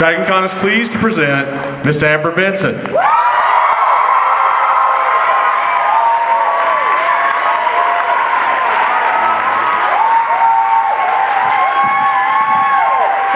DragonCon is pleased to present Miss Amber Benson.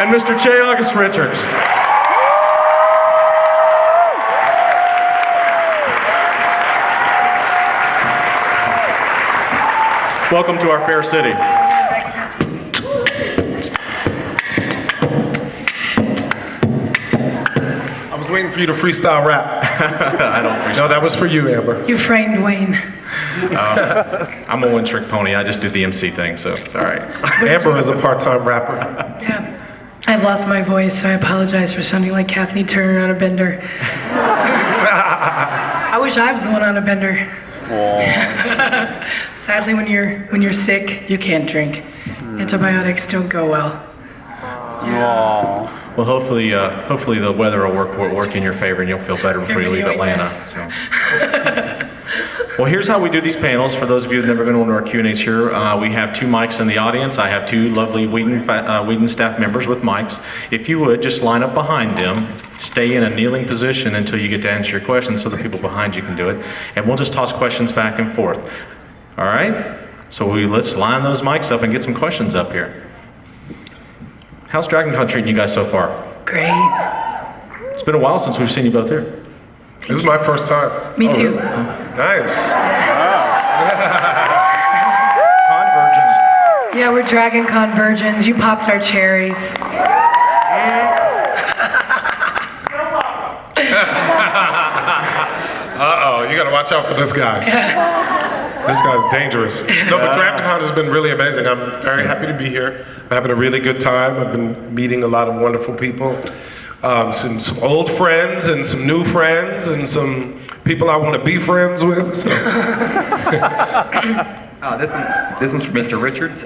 And Mr. J. August Richards. Welcome to our fair city. I was waiting for you to freestyle rap. I don't freestyle. No, that was for you, Amber. You framed Wayne. I'm a one-trick pony. I just do the MC thing, so it's all right. Amber is a part-time rapper. Yeah. I've lost my voice, so I apologize for sounding like Kathleen Turner on a bender. I wish I was the one on a bender. Sadly, when you're sick, you can't drink. Antibiotics don't go well. Yeah. Well, hopefully the weather will work in your favor, and you'll feel better before you leave Atlanta. So. Well, here's how we do these panels. For those of you who've never been on our Q&As here, we have 2 mics in the audience. I have 2 lovely Wheaton staff members with mics. If you would, just line up behind them, stay in a kneeling position until you get to answer your questions so the people behind you can do it. And we'll just toss questions back and forth. All right? So let's line those mics up and get some questions up here. How's DragonCon treating you guys so far? Great. It's been a while since we've seen you both here. This is my first time. Me too. Really? Nice. Convergence. Yeah, we're DragonCon virgins. You popped our cherries. Uh-oh, you gotta watch out for this guy. This guy's dangerous. No, but DragonCon has been really amazing. I'm very happy to be here. I'm having a really good time. I've been meeting a lot of wonderful people. Some old friends and some new friends and some people I want to be friends with. So. This one's for Mr. Richards.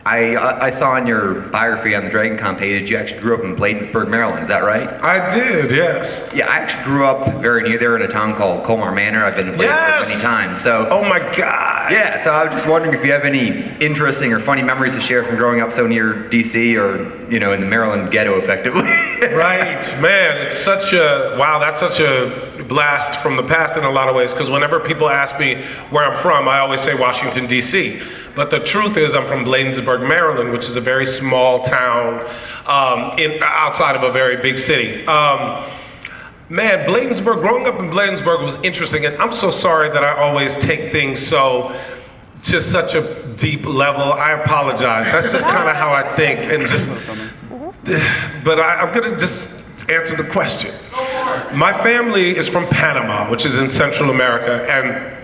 I saw on your biography on the DragonCon page you actually grew up in Bladensburg, Maryland. Is that right? I did, yes. Yeah, I actually grew up very near there in a town called Colmar Manor. I've been to Bladensburg many times. So. Oh my God. Yeah, so I was just wondering if you have any interesting or funny memories to share from growing up so near DC or, in the Maryland ghetto, effectively. Right, man, it's such a, wow, that's such a blast from the past in a lot of ways, because whenever people ask me where I'm from, I always say Washington, D.C. But the truth is I'm from Bladensburg, Maryland, which is a very small town outside of a very big city. Man, growing up in Bladensburg was interesting, and I'm so sorry that I always take things to such a deep level. I apologize. That's just kind of how I think, and but I'm gonna just answer the question. My family is from Panama, which is in Central America, and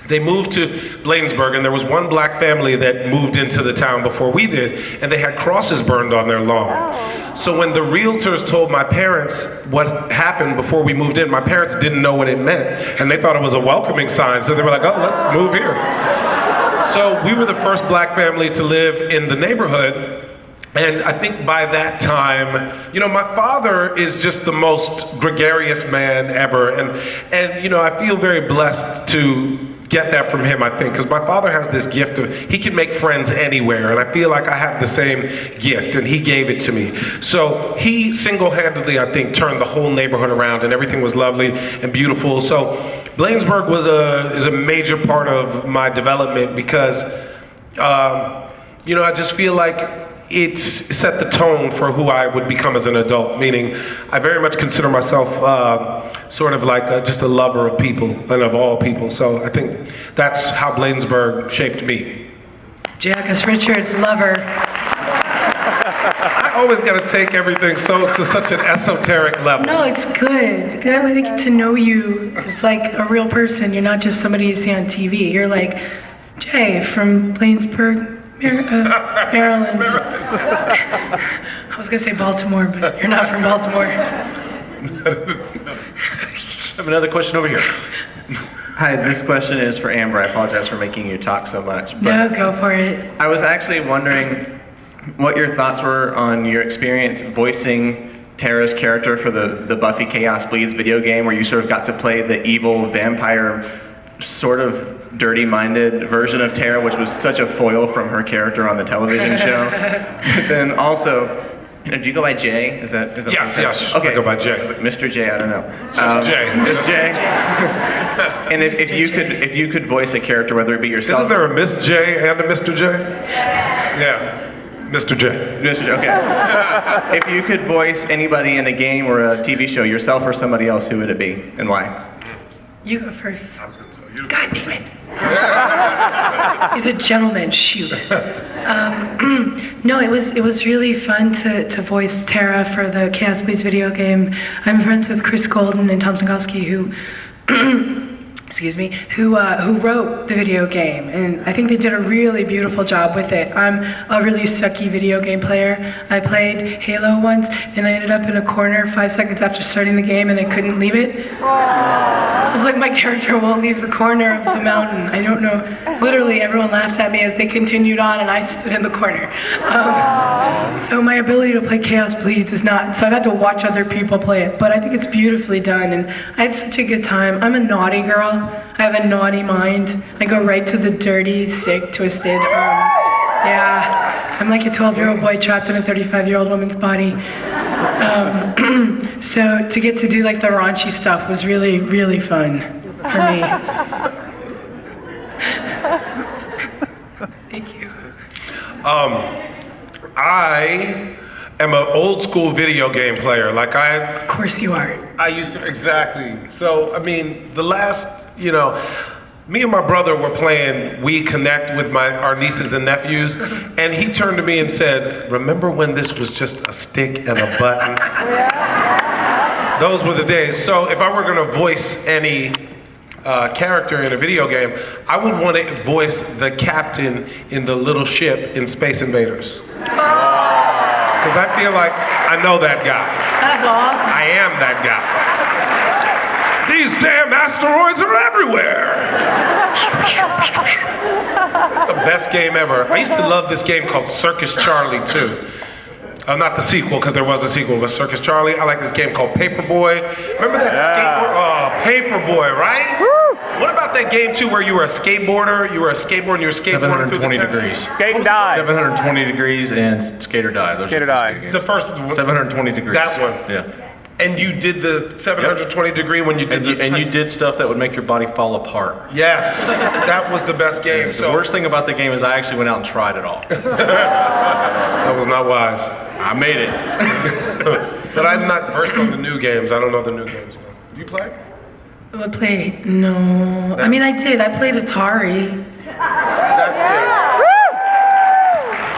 they moved to Bladensburg, and there was one black family that moved into the town before we did, and they had crosses burned on their lawn. So when the realtors told my parents what happened before we moved in, my parents didn't know what it meant, and they thought it was a welcoming sign, so they were like, oh, let's move here. So we were the first black family to live in the neighborhood. And I think by that time, my father is just the most gregarious man ever. And I feel very blessed to get that from him, I think, because my father has this gift of, he can make friends anywhere. And I feel like I have the same gift, and he gave it to me. So he single-handedly, I think, turned the whole neighborhood around, and everything was lovely and beautiful. So Bladensburg is a major part of my development because, I just feel like it set the tone for who I would become as an adult, meaning I very much consider myself sort of like just a lover of people and of all people. So I think that's how Bladensburg shaped me. J. August Richards, lover. I always got to take everything to such an esoteric level. No, it's good. That way they get to know you as like a real person. You're not just somebody you see on TV. You're like, Jay from Bladensburg, Maryland. I was gonna say Baltimore, but you're not from Baltimore. I have another question over here. Hi, this question is for Amber. I apologize for making you talk so much. But No, go for it. I was actually wondering what your thoughts were on your experience voicing Tara's character for the Buffy Chaos Bleeds video game, where you sort of got to play the evil vampire, sort of dirty-minded version of Tara, which was such a foil from her character on the television show. But then also, Do you go by Jay? Is that Yes, yes. Okay. I go by Jay. I was like, Mr. J, I don't know. Just Jay. Just Jay. And if you could voice a character, whether it be yourself. Isn't there a Miss J and a Mr. J? Yeah. Mr. J. Mr. J, okay. If you could voice anybody in a game or a TV show, yourself or somebody else, who would it be and why? You go first. I was gonna tell you. God damn it. He's a gentleman, shoot. No, it was really fun to voice Tara for the Chaos Bleeds video game. I'm friends with Chris Golden and Tom Zagowski, who excuse me, who wrote the video game, and I think they did a really beautiful job with it. I'm a really sucky video game player. I played Halo once, and I ended up in a corner 5 seconds after starting the game, and I couldn't leave it. It's like my character won't leave the corner of the mountain. I don't know. Literally, everyone laughed at me as they continued on, and I stood in the corner. So my ability to play Chaos Bleeds is not. So I've had to watch other people play it, but I think it's beautifully done, and I had such a good time. I'm a naughty girl. I have a naughty mind. I go right to the dirty, sick, twisted. Yeah, I'm like a 12-year-old boy trapped in a 35-year-old woman's body. So to get to do like the raunchy stuff was really, really fun for me. Thank you. I am an old school video game player. Of course you are. I used to, exactly. So, I mean, the last, me and my brother were playing We Connect with our nieces and nephews, and he turned to me and said, "Remember when this was just a stick and a button?" Those were the days. So if I were gonna voice any character in a video game, I would want to voice the captain in the little ship in Space Invaders. Because I feel like I know that guy. That's awesome. I am that guy. These damn asteroids are everywhere. It's the best game ever. I used to love this game called Circus Charlie too. Not the sequel, because there was a sequel, but Circus Charlie. I like this game called Paperboy. Remember that skateboard? Oh, Paperboy, right? What about that game too where you were a skateboarder? You were a skateboarder and you were skateboarding through the 720 degrees. Skate and die. 720 degrees and Skate or Die. Those Skate or are the Die. two games. The first one. 720 degrees. That one. Yeah. And you did the 720 degree when you did And you did stuff that would make your body fall apart. Yes, that was the best game. The worst thing about the game is I actually went out and tried it all. That was not wise. I made it. But I'm not versed on the new games. I don't know the new games. Do you play? I play? No. I mean, I did. I played Atari. That's it.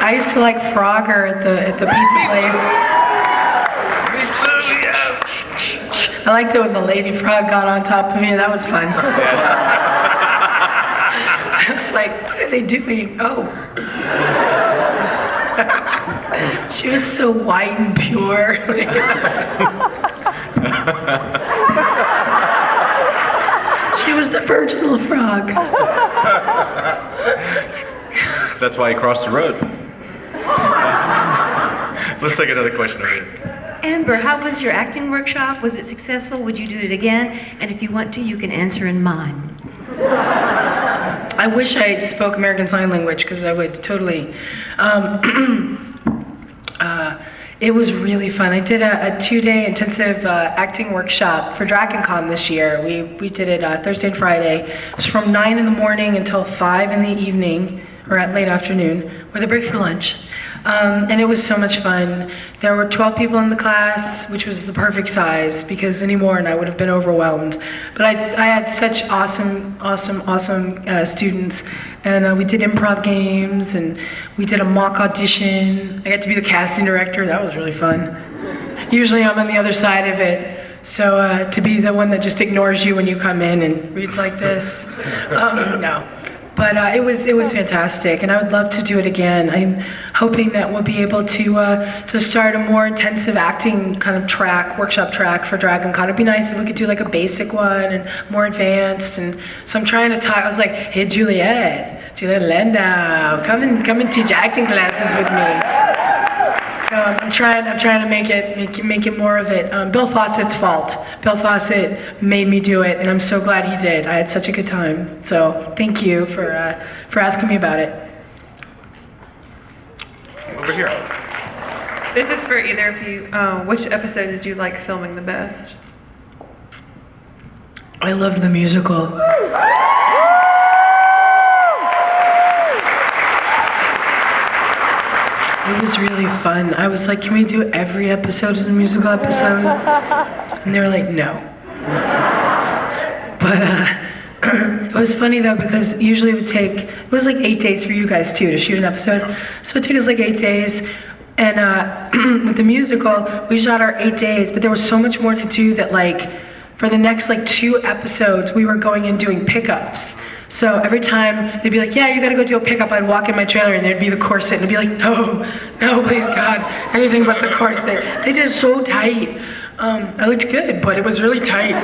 I used to like Frogger at the pizza place. Me too, yes. I liked it when the lady frog got on top of me. That was fun. I was like, what are they doing? Oh. She was so white and pure. She was the virginal frog. That's why you crossed the road. Let's take another question over here. Amber, how was your acting workshop? Was it successful? Would you do it again? And if you want to, you can answer in mime. I wish I spoke American Sign Language because I would totally. It was really fun. I did a 2-day intensive acting workshop for DragonCon this year. We did it Thursday and Friday. It was from 9 in the morning until 5 in the evening, or at late afternoon, with a break for lunch. And it was so much fun. There were 12 people in the class, which was the perfect size, because any more and I would have been overwhelmed. But I had such awesome students. And we did improv games, and we did a mock audition. I got to be the casting director. That was really fun. Usually I'm on the other side of it. So to be the one that just ignores you when you come in and reads like this, no. But it was fantastic, and I would love to do it again. I'm hoping that we'll be able to start a more intensive acting kind of workshop track for DragonCon. It'd be nice if we could do like a basic one and more advanced. And so I'm trying to talk. I was like, hey Juliet Landau, come and teach acting classes with me. So I'm trying to make it more of it. Bill Fawcett's fault. Bill Fawcett made me do it, and I'm so glad he did. I had such a good time. So thank you for asking me about it. Over here. This is for either of you. Which episode did you like filming the best? I loved the musical. It was really fun. I was like, can we do every episode as a musical episode? And they were like, no. But it was funny though, because usually it was like 8 days for you guys too to shoot an episode. So it took us like 8 days. And with the musical, we shot our 8 days, but there was so much more to do that like, for the next like 2 episodes, we were going and doing pickups. So every time they'd be like, yeah, you gotta go do a pickup, I'd walk in my trailer and there'd be the corset and I'd be like, no, please God, anything but the corset. They did it so tight. I looked good, but it was really tight.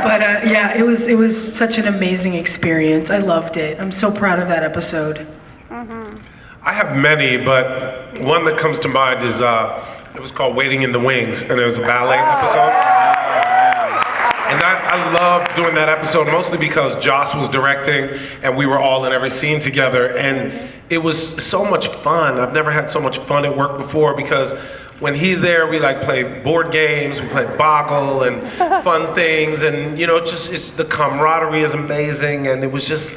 But yeah, it was such an amazing experience. I loved it. I'm so proud of that episode. I have many, but one that comes to mind is it was called Waiting in the Wings, and it was a ballet episode. And I loved doing that episode mostly because Joss was directing and we were all in every scene together, and it was so much fun. I've never had so much fun at work before because when he's there, we like play board games, we play Boggle and fun things, and you know, it's the camaraderie is amazing, and it was just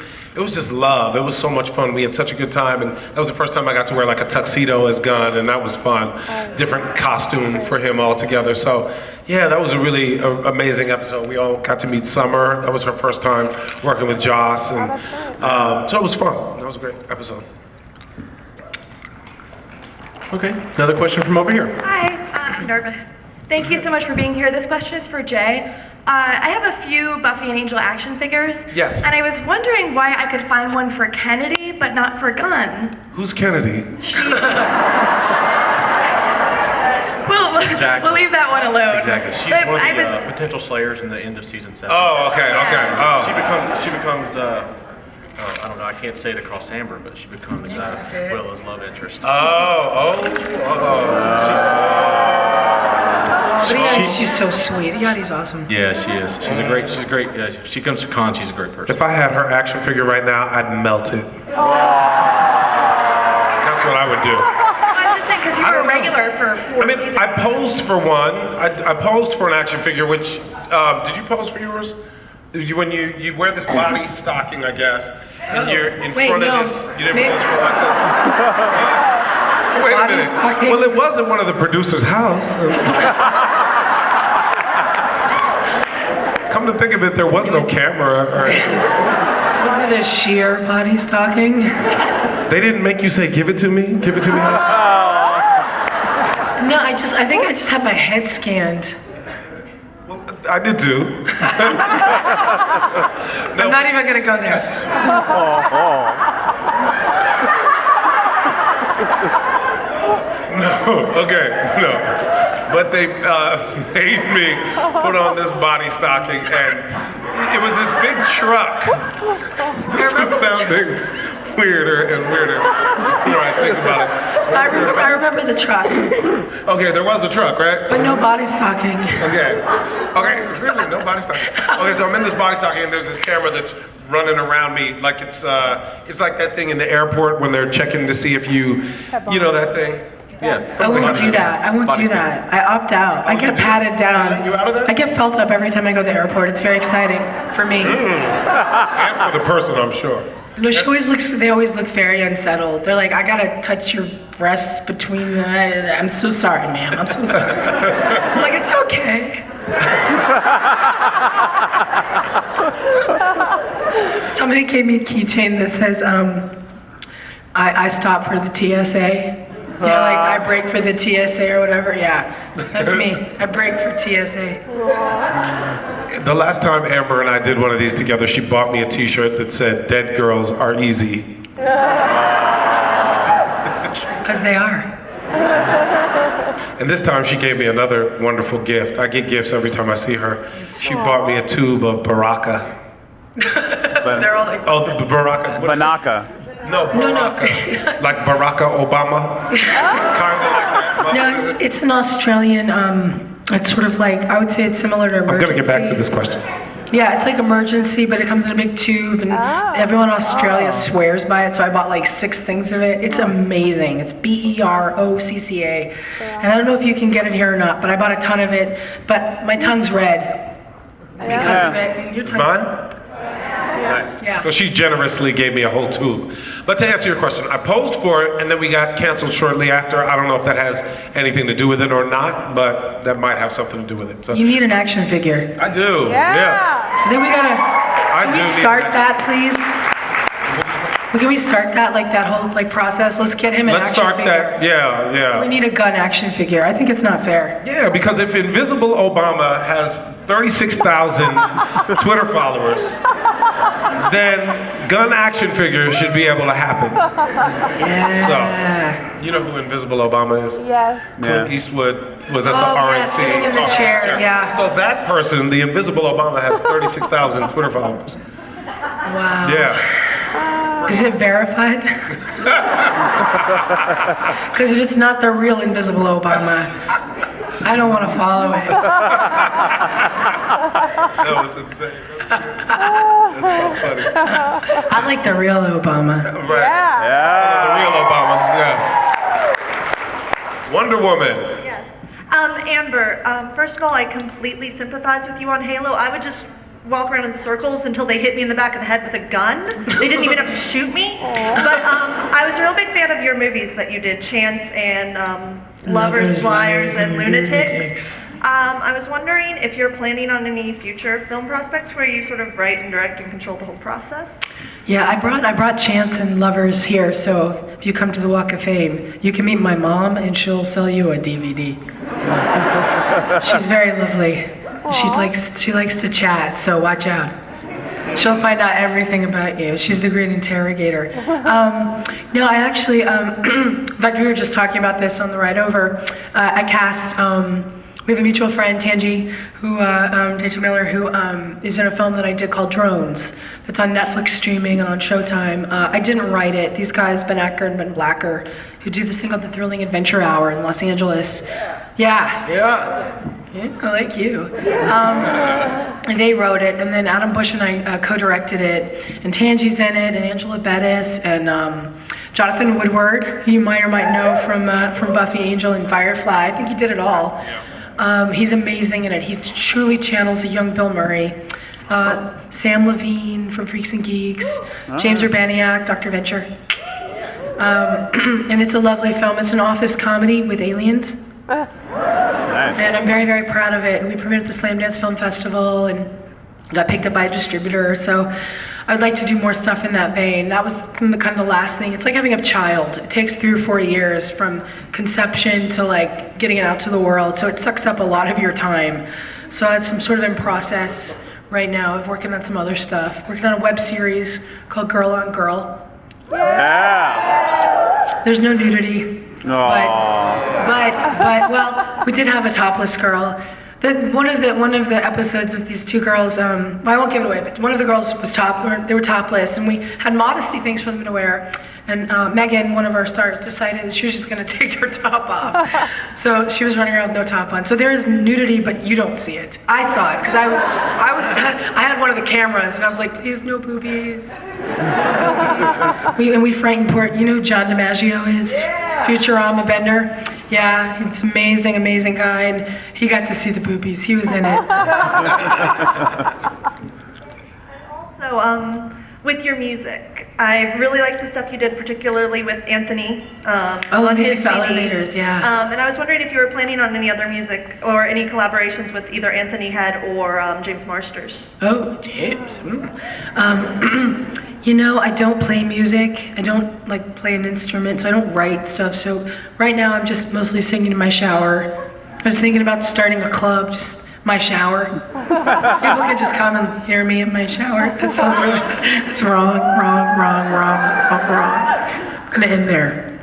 love. It was so much fun. We had such a good time, and that was the first time I got to wear like a tuxedo as Gunn, and that was fun. Different costume for him altogether. So yeah, that was a really amazing episode. We all got to meet Summer. That was her first time working with Joss, and so it was fun. That was a great episode. Okay, another question from over here. Hi, I'm nervous. Thank you so much for being here. This question is for Jay. I have a few Buffy and Angel action figures. Yes. And I was wondering why I could find one for Kennedy, but not for Gunn. Who's Kennedy? We'll leave that one alone. Exactly. She's But one of I the was- potential slayers in the end of season 7. Oh, okay. Oh. She becomes I don't know, I can't say it across Amber, but she becomes Willa's love interest. She's so sweet. Yachty's awesome. Yeah, she is. She's a great, if she comes to con, she's a great person. If I had her action figure right now, I'd melt it. That's what I would do. I'm just saying, because you were a regular for 4 seasons. I posed for one. I posed for an action figure, which, did you pose for yours? When you wear this body stocking, I guess, and you're in front of this, you didn't pose for it like this? Wait a minute. Well, it was at one of the producer's house. Come to think of it, there was no camera. Was it a sheer body stocking? They didn't make you say, give it to me? Give it to me? No, I think I just had my head scanned. Well, I did too. I'm not even gonna go there. No. But they made me put on this body stocking, and it was this big truck. This is sounding weirder and weirder the more I think about it. I remember the truck, Okay, there was a truck, right? but no body stocking. Okay, really, no body stocking. Okay, so I'm in this body stocking, and there's this camera that's running around me like it's like that thing in the airport when they're checking to see if you know that thing. Yeah. I won't do that. I won't do that. I opt out. I get patted down. You out of that? I get felt up every time I go to the airport. It's very exciting for me. And for the person, I'm sure. No, they always look very unsettled. They're like, I gotta touch your breasts between the, I'm so sorry, ma'am. I'm so sorry. I'm like, it's okay. Somebody gave me a keychain that says, I stop for the TSA. You know, like I break for the TSA or whatever. Yeah, that's me. I break for TSA. The last time Amber and I did one of these together, she bought me a t-shirt that said, "Dead girls are easy." Because they are. And this time she gave me another wonderful gift. I get gifts every time I see her. She bought me a tube of Baraka. They're all like, Oh, the Baraka. Banaka. No, Baraka. Like Barack Obama. Kind of like that. no, it's an Australian, it's sort of like, I would say it's similar to I'm emergency. gonna get back to this question. Yeah, it's like emergency, but it comes in a big tube, and everyone in Australia swears by it, so I bought like 6 things of it. It's amazing. It's BEROCCA. And I don't know if you can get it here or not, but I bought a ton of it, but my tongue's red because of it. And your tongue's... Mine? Nice. Yeah. So she generously gave me a whole tube. But to answer your question, I posed for it and then we got canceled shortly after. I don't know if that has anything to do with it or not, but that might have something to do with it. So You need an action figure. I do. Yeah. Then we gotta... Can do we need start an that, please? Can we start that, like that whole like process? Let's get him an Let's action start figure. that. Yeah. We need a gun action figure. I think it's not fair. Yeah, because if Invisible Obama has 36,000 Twitter followers, then gun action figure should be able to happen. Yeah. So, you know who Invisible Obama is? Yes. Clint Eastwood was at the Oh, yeah, RNC. sitting in the talking chair, yeah. So that person, the Invisible Obama, has 36,000 Twitter followers. Wow. Yeah. Is it verified? Because if it's not the real Invisible Obama, I don't want to follow it. That was insane. That's so funny. I like the real Obama. Right. Yeah. The real Obama, yes. Wonder Woman. Yes. Amber, first of all, I completely sympathize with you on Halo. I would just walk around in circles until they hit me in the back of the head with a gun. They didn't even have to shoot me. But I was a real big fan of your movies that you did, Chance and Lovers, Liars, and Lunatics. I was wondering if you're planning on any future film prospects where you sort of write and direct and control the whole process? Yeah, I brought Chance and Lovers here, so if you come to the Walk of Fame, you can meet my mom and she'll sell you a DVD. She's very lovely. She likes to chat, so watch out. She'll find out everything about you. She's the great interrogator. No, I actually, in fact, we were just talking about this on the ride over. I cast, we have a mutual friend, Tanji, Tanji Miller, who is in a film that I did called Drones. That's on Netflix streaming and on Showtime. I didn't write it. These guys, Ben Acker and Ben Blacker, who do this thing called the Thrilling Adventure Hour in Los Angeles. Yeah, I like you. They wrote it, and then Adam Bush and I co-directed it, and Tanji's in it, and Angela Bettis, and Jonathan Woodward, who you might or might know from Buffy, Angel, and Firefly. I think he did it all. He's amazing in it. He truly channels a young Bill Murray. Sam Levine from Freaks and Geeks, James Urbaniak, Dr. Venture. And it's a lovely film. It's an office comedy with aliens. And I'm very, very proud of it. We premiered at the Slam Dance Film Festival and got picked up by a distributor. So I'd like to do more stuff in that vein. That was kind of the last thing. It's like having a child. It takes 3 or 4 years from conception to like getting it out to the world. So it sucks up a lot of your time. So I'm sort of in process right now of working on some other stuff. Working on a web series called Girl on Girl. Yeah. There's no nudity. But well, we did have a topless girl. One of the episodes was these 2 girls. Well, I won't give it away, but one of the girls was they were topless, and we had modesty things for them to wear. And Megan, one of our stars, decided that she was just going to take her top off. So she was running around with no top on. So there is nudity, but you don't see it. I saw it because I had one of the cameras, and I was like, please, no boobies. No boobies. We frightened poor. You know who John DiMaggio is? Futurama Bender. Yeah, he's an amazing, amazing guy, and he got to see the boobies. He was in it. Also, with your music, I really like the stuff you did, particularly with Anthony on Music his for CD. Elevators, yeah. And I was wondering if you were planning on any other music or any collaborations with either Anthony Head or James Marsters. Oh, James. You know, I don't play music. I don't like play an instrument, so I don't write stuff. So right now I'm just mostly singing in my shower. I was thinking about starting a club, just my shower. People can just come and hear me in my shower. That sounds really, that's wrong. I'm gonna end there.